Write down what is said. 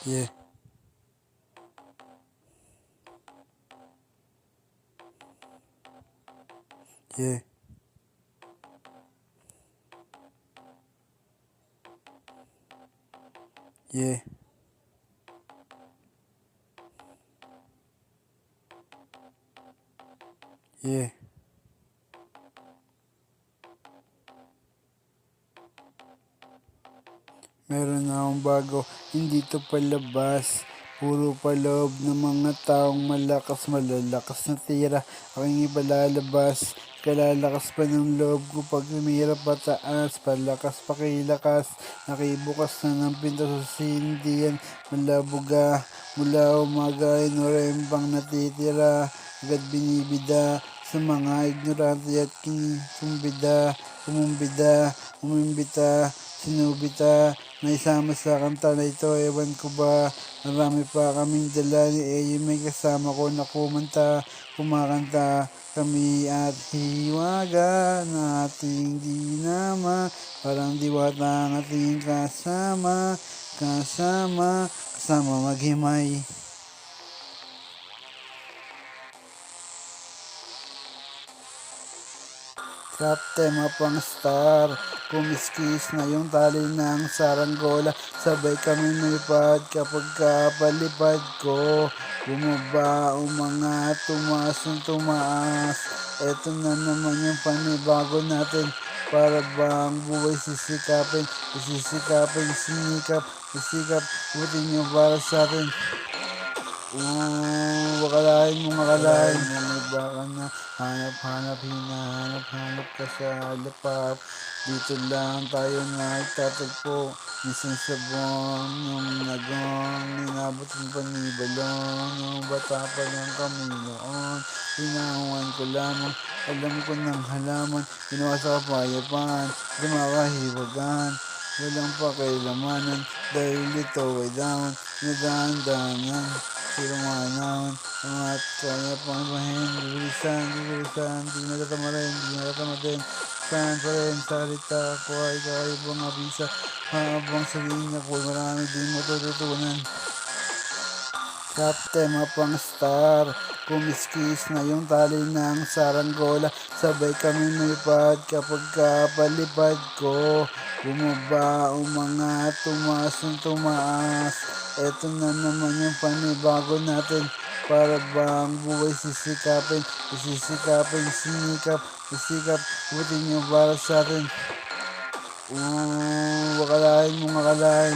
Yeah, yeah, yeah, yeah. Meron na akong bago, hindi to palabas. Puro paloob ng mga taong malakas, malalakas na tira. Aking ipalalabas, kalalakas pa ng loob ko pag tumira pataas. Palakas, pakilakas, nakibukas na ng pinto sa sindihan. Malabuga, mula umaga ay norembang natitira. Agad binibida sa mga ignorante at kinisumbida. Umumbida, umimbita, sinubita, naisama sa kanta na ito, ewan ko ba, marami pa kaming dala ni Eyo, may kasama ko na kumakanta, kami at hiwaga na ating dinama, parang diwata ang ating kasama maghimay. Top 10 pang star, kumiskis na yung tali ng saranggola, sabay kami lumipad kapag kapalipad ko. Bumaba, umangat, tumaas ng tumaas. Eto na naman yung panibago natin. Para bang buhay sisikapin, sisikap, buti nyo para sa atin. Akalain mo may baka na hanap-hanap, hinahanap-hanap ka sa lapap. Dito lang tayo nagtatagpo, minsan sa buwan yung nagong, inabot ng panibalong, yung bata pa lang kami noon. Pinahuan ko lamang, alam ko ng halaman, ginawa sa kapayapaan, dumakahiwagan. Walang pakialamanan, dahil ito ay damon, nadaan-daanan. Sirumanaon, at kaya pang ibahin, bibilisan, di natatamarin, saan pa rin, salita ko ay kakaibang abisa, habang sa linya ko marami din matututunan. Top 10 pang star, kumiskis na yung tali ng saranggola, sabay kami lumipad kapag kapalipad ko. Bumaba, umangat, tumaas ng tumaas. Eto na naman yung panibago natin. Para bang buhay sisikapin, sisikap, buti nyo para sa atin. Akalain mo akalain.